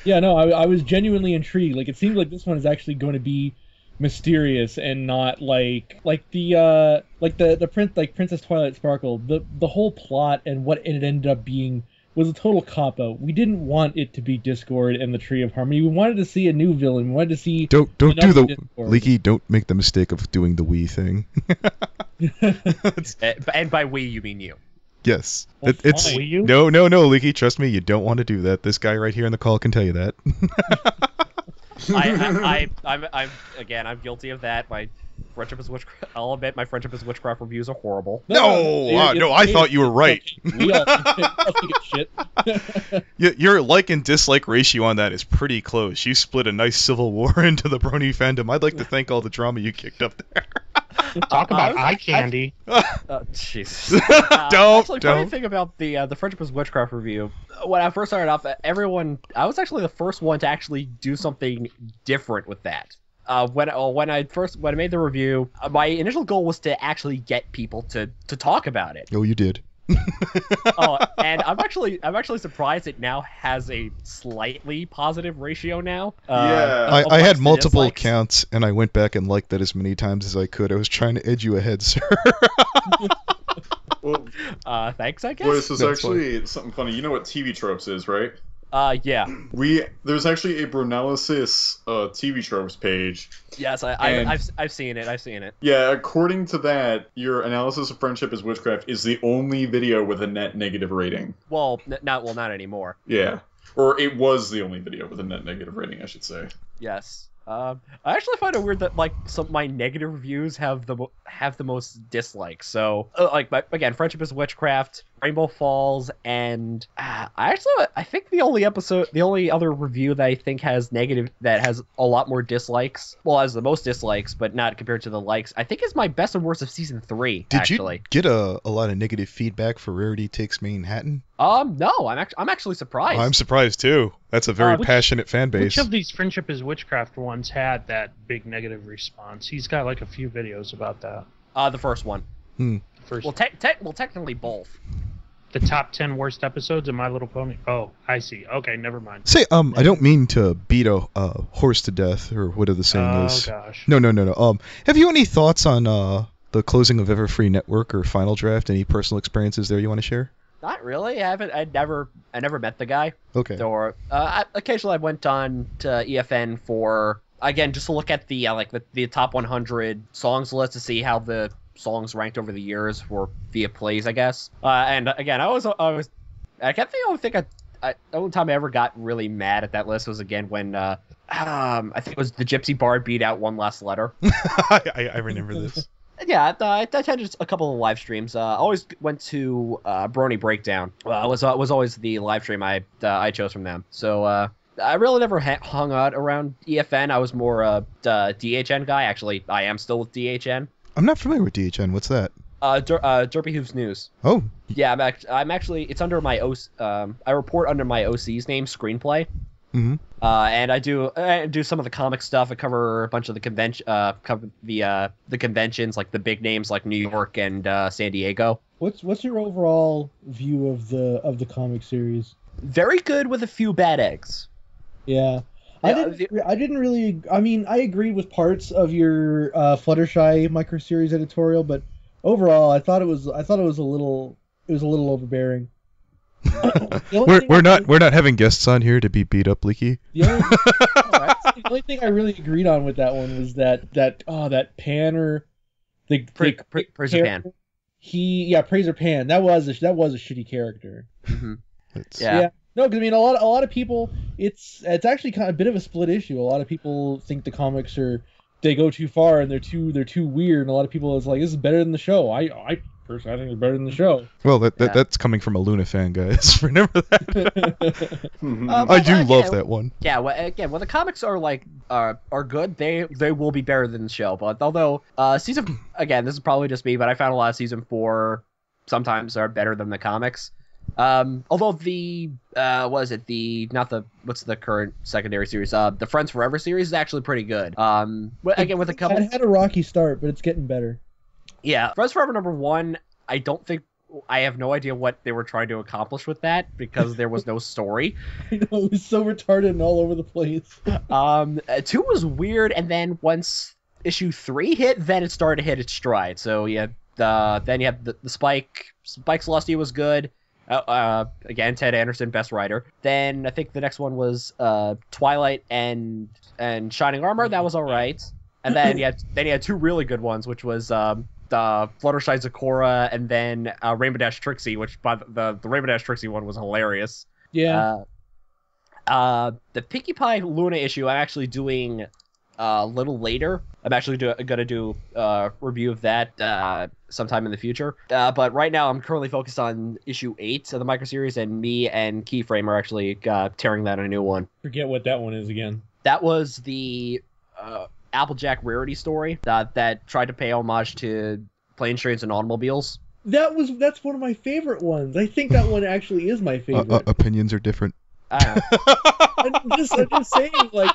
Yeah, no, I was genuinely intrigued. Like, it seems like this one is actually going to be mysterious and not like Princess Twilight Sparkle. The whole plot and what it ended up being was a total cop out. We didn't want it to be Discord and the Tree of Harmony. We wanted to see a new villain. We wanted to see Don't do another the Discord. Leaky. Don't make the mistake of doing the we thing. And by we, you mean you. Yes, Well, it's fine. Will you? no, Leaky. Trust me, you don't want to do that. This guy right here in the call can tell you that. I'm guilty of that. My friendship is witchcraft. I'll admit my friendship is witchcraft reviews are horrible. No, I thought you were right. We all think it's shit. Your like and dislike ratio on that is pretty close. You split a nice civil war into the Brony fandom. I'd like to thank all the drama you kicked up there. Talk about eye candy. Jesus. Don't. Funny thing about the friendship is witchcraft review. When I first started off, I was actually the first one to actually do something different with that. When I made the review, my initial goal was to actually get people to talk about it. Oh, you did. And I'm actually surprised it now has a slightly positive ratio now. Yeah. I had amongst the multiple dislikes. accounts, and I went back and liked that as many times as I could. I was trying to edge you ahead, sir. Well, Thanks, I guess. well, this is That's actually something funny. You know what TV tropes is, right? Yeah. There's actually a Bronalysis TV tropes page. Yes, And- I've seen it. I've seen it. Yeah, according to that, your analysis of friendship is witchcraft is the only video with a net negative rating. Well, not anymore. Yeah. Or it was the only video with a net negative rating, I should say. Yes. I actually find it weird that like some of my negative reviews have the most dislikes. So again, friendship is witchcraft, Rainbow Falls, and I think the only other review that I think has a lot more dislikes. Well, has the most dislikes, but not compared to the likes. I think is my best and worst of season 3. Did actually. you get a lot of negative feedback for Rarity Takes Manhattan? No, I'm actually surprised. I'm surprised too. That's a very Which- passionate fan base. Which of these Friendship is Witchcraft ones had that big negative response? He's got like a few videos about that. The first one. The first, Well, technically both. the top 10 worst episodes of My Little Pony. Oh, I see. Okay, never mind. Say, I don't mean to beat a horse to death or whatever the saying Oh is. gosh. No. Have you any thoughts on the closing of Everfree Network or Final Draft? Any personal experiences there you want to share? Not really. I never met the guy. Okay. Or occasionally I went on to EFN for again just to look at the the top 100 songs list to see how the songs ranked over the years for via plays, I guess. And again, I can't think the only time I ever got really mad at that list was again when I think it was the Gypsy Bard beat out One Last Letter. I remember this. Yeah, I attended a couple of live streams. I always went to Brony Breakdown. Was always the live stream I chose from them. So I really never hung out around EFN. I was more a DHN guy. Actually, I am still with DHN. I'm not familiar with DHN. What's that? Derpy Hooves News. Oh. Yeah, I'm actually. It's under my I report under my OC's name, Screenplay. Mm-hmm. And I do some of the comic stuff. I cover a bunch of the the conventions, like the big names like New York and San Diego. What's your overall view of the comic series? Very good with a few bad eggs. Yeah. Yeah, I didn't really. I mean, I agreed with parts of your Fluttershy microseries editorial, but overall, I thought it was a little overbearing. We're not having guests on here to be beat up, Leaky. The only thing I really agreed on with that one was that Panner, Praiser Pan. Praiser Pan. That was a shitty character. Mm-hmm. Yeah. No, because I mean, a lot of people, it's actually kind of a bit of a split issue. A lot of people think the comics they go too far and they're too weird, and a lot of people is like, this is better than the show. I personally think it's better than the show. Well, that's coming from a Luna fan, guys. Remember that. I do again, love that one. Yeah. When the comics are good, they will be better than the show. But although season again, this is probably just me, but I found a lot of season 4 sometimes are better than the comics. Although what's the current secondary series? The Friends Forever series is actually pretty good. Again, with a couple. It had a rocky start, but it's getting better. Yeah, Friends Forever #1, I don't think I have no idea what they were trying to accomplish with that because there was no story. It was so retarded and all over the place. 2 was weird, and then once issue 3 hit, then it started to hit its stride. So then you have the Spike Celestia was good. Again, Ted Anderson, best writer. Then I think the next one was Twilight and Shining Armor. That was all right. And then you had 2 really good ones, which was the Fluttershy Zakora and then Rainbow Dash Trixie, which the Rainbow Dash Trixie one was hilarious. Yeah. The Pinkie Pie Luna issue I'm actually doing a little later. I'm actually gonna do a review of that sometime in the future. But right now I'm currently focused on issue 8 of the micro series, and me and Keyframe are actually tearing that a new one. Forget what that one is again. That was the Applejack rarity story that tried to pay homage to planes, trains, and automobiles. That's one of my favorite ones. I think that one actually is my favorite. Opinions are different. I'm just saying, like.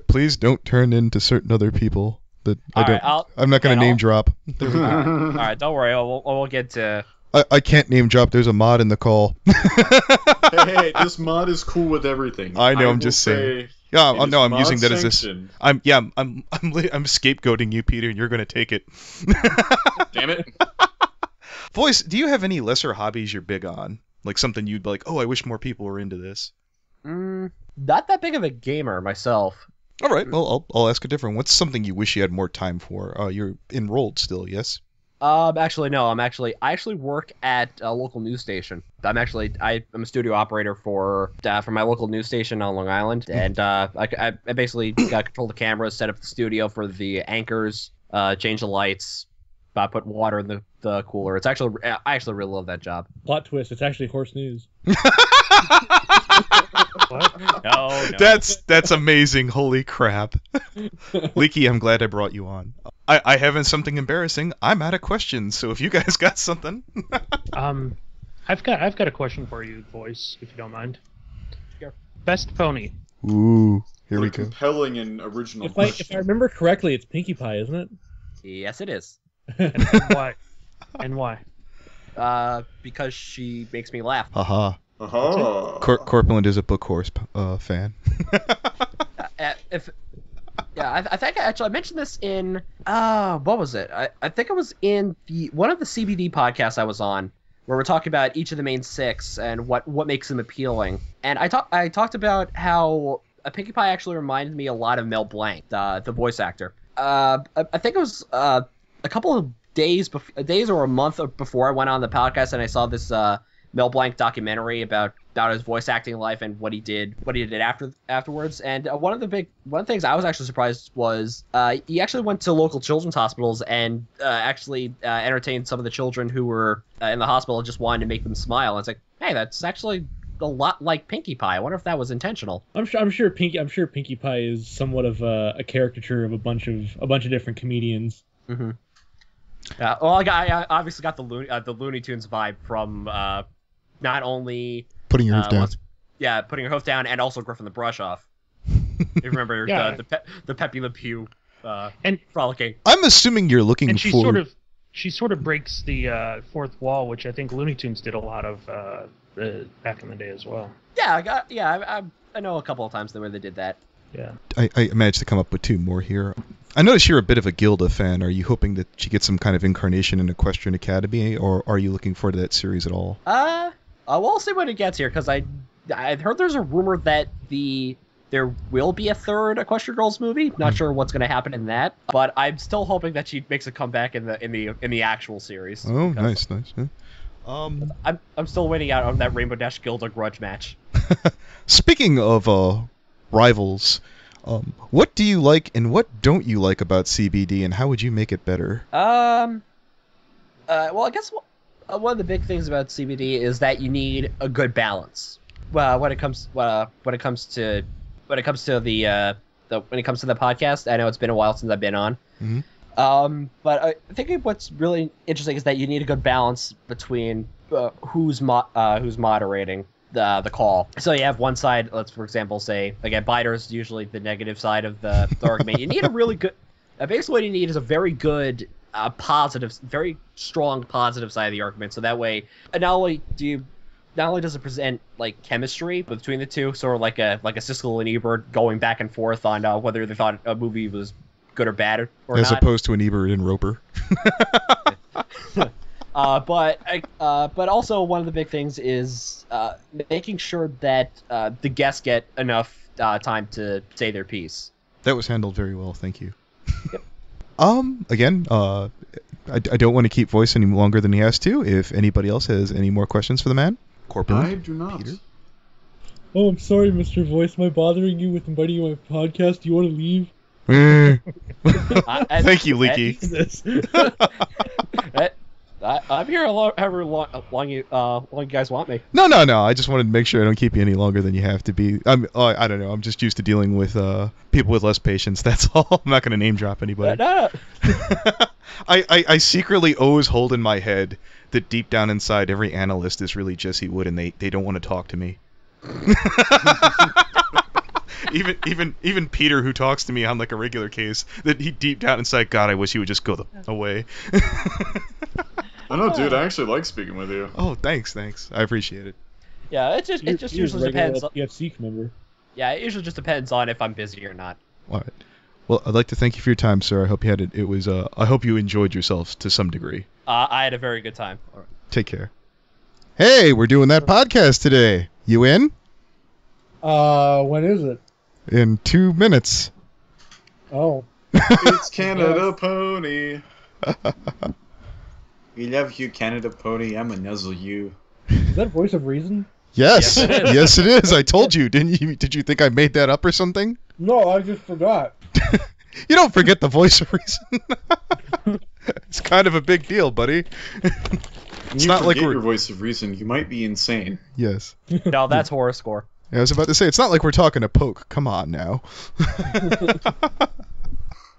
Please don't turn into certain other people that I'm not going to name drop. All right, don't worry. We'll get to. I can't name drop. There's a mod in the call. hey, this mod is cool with everything. I know. I'm just saying. Yeah, I'm using that as this. I'm scapegoating you, Peter, and you're going to take it. Damn it. Voice, do you have any lesser hobbies you're big on? Like something you'd be like, oh, I wish more people were into this. Not that big of a gamer myself. All right, well, I'll ask a different. What's something you wish you had more time for? You're enrolled still, yes? Actually, no. I actually work at a local news station. I'm a studio operator for my local news station on Long Island, and I basically control the cameras, set up the studio for the anchors, change the lights, put water in the cooler. I actually really love that job. Plot twist: it's actually horse news. What? No. That's amazing. Holy crap. Leaky, I'm glad I brought you on. I haven't something embarrassing. I'm out of questions, so if you guys got something. I've got a question for you, Voice, if you don't mind. Sure. Best pony. Ooh, here we go. Compelling and original. If I remember correctly, it's Pinkie Pie, isn't it? Yes, it is. And why? And why? Because she makes me laugh. Haha. Corpulent is a Book Horse fan. I think I mentioned this in what was it? I think it was in one of the CBD podcasts I was on, where we're talking about each of the main 6 and what makes them appealing. And I talked about how Pinkie Pie actually reminded me a lot of Mel Blanc, the voice actor. I think it was a couple of days or a month before I went on the podcast, and I saw this Mel Blanc documentary about his voice acting life and what he did afterwards. And one of the things I was actually surprised was he actually went to local children's hospitals and actually entertained some of the children who were in the hospital and just wanted to make them smile. And it's like, hey, that's actually a lot like Pinkie Pie. I wonder if that was intentional. I'm sure Pinkie Pie is somewhat of a caricature of a bunch of different comedians. Mm-hmm. Well, I obviously got the Looney Tunes vibe from not only Putting Your Hoof Down. Putting Your Hoof Down, and also Griffin the Brush Off. You remember the Pepe Le Pew and frolicking. I'm assuming you're looking and for. She sort of breaks the fourth wall, which I think Looney Tunes did a lot of back in the day as well. Yeah, I know a couple of times where they did that. Yeah. I managed to come up with 2 more here. I notice you're a bit of a Gilda fan. Are you hoping that she gets some kind of incarnation in Equestrian Academy, or are you looking forward to that series at all? We'll see when it gets here, because I heard there's a rumor that there will be a 3rd Equestria Girls movie. Not sure what's going to happen in that, but I'm still hoping that she makes a comeback in the actual series. Oh, nice. Yeah. I'm still waiting out on that Rainbow Dash Gilda grudge match. Speaking of rivals, what do you like and what don't you like about CBD, and how would you make it better? Well, I guess one of the big things about CBD is that you need a good balance. Well, when it comes to the podcast, I know it's been a while since I've been on. Mm-hmm. But I think what's really interesting is that you need a good balance between who's moderating the call. So you have one side, let's for example say, again, Biter is usually the negative side of the argument. You need a really good. Basically, what you need is a very good a positive, very strong positive side of the argument. So that way, not only does it present like chemistry between the two, sort of like a Siskel and Ebert going back and forth on whether they thought a movie was good or bad or As not. opposed to an Ebert and Roper. But also one of the big things is making sure that the guests get enough time to say their piece. That was handled very well, thank you. Again, I don't want to keep Voice any longer than he has to. If anybody else has any more questions for the man, Corpulent. I do not. Peter? Oh, I'm sorry, Mr. Voice. Am I bothering you with inviting you on my podcast? Do you want to leave? Thank you, Leaky. Jesus. I'm here however long you guys want me. No. I just wanted to make sure I don't keep you any longer than you have to be. I don't know. I'm just used to dealing with people with less patience. That's all. I'm not going to name drop anybody. No. I secretly always hold in my head that deep down inside, every analyst is really Jesse Wood, and they don't want to talk to me. Even Peter, who talks to me on like a regular case, that he deep down inside, God, I wish he would just go away. I know, dude. I actually like speaking with you. Oh, thanks. I appreciate it. Yeah, it just usually depends. PFC member. Yeah, it usually just depends on if I'm busy or not. All right. Well, I'd like to thank you for your time, sir. I hope you had it. It was. I hope you enjoyed yourselves to some degree. I had a very good time. All right. Take care. Hey, we're doing that podcast today. You in? When is it? In 2 minutes. Oh. It's Canada Pony. We love you, Canada Pony. I'ma nuzzle you. Is that Voice of Reason? Yes. Yes, it is. I told you. Didn't you? Did you think I made that up or something? No, I just forgot. You don't forget the Voice of Reason. It's kind of a big deal, buddy. It's not like we're your Voice of Reason. You might be insane. Yes. No, that's horror score. I was about to say, it's not like we're talking to Poke. Come on now.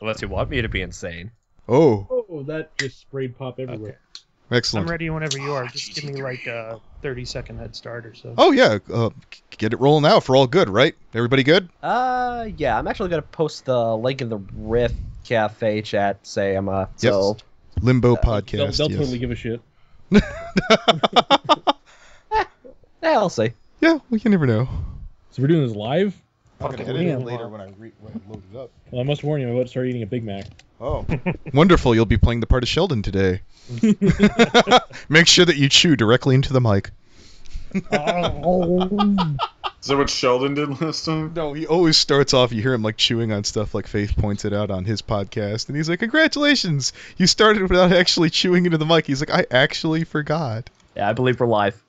Unless you want me to be insane. Oh, Oh, that just sprayed pop everywhere. excellent. I'm ready whenever you are. Just give me like a 30-second head start or so. Oh, yeah. Get it rolling now for all good, right? Everybody good? Yeah, I'm actually gonna post the link in the Rift Cafe chat. Say I'm so. Limbo podcast. They'll yes. totally give a shit. Yeah, I'll see. Yeah, well, you never know. So we're doing this live? I'm going to edit it later when I load it up. Well, I must warn you, I'm about to start eating a Big Mac. Oh. Wonderful. You'll be playing the part of Sheldon today. Make sure that you chew directly into the mic. Is that what Sheldon did last time? No, he always starts off, you hear him like chewing on stuff like Faith pointed out on his podcast, and he's like, congratulations, you started without actually chewing into the mic. He's like, I actually forgot. Yeah, I believe we're live.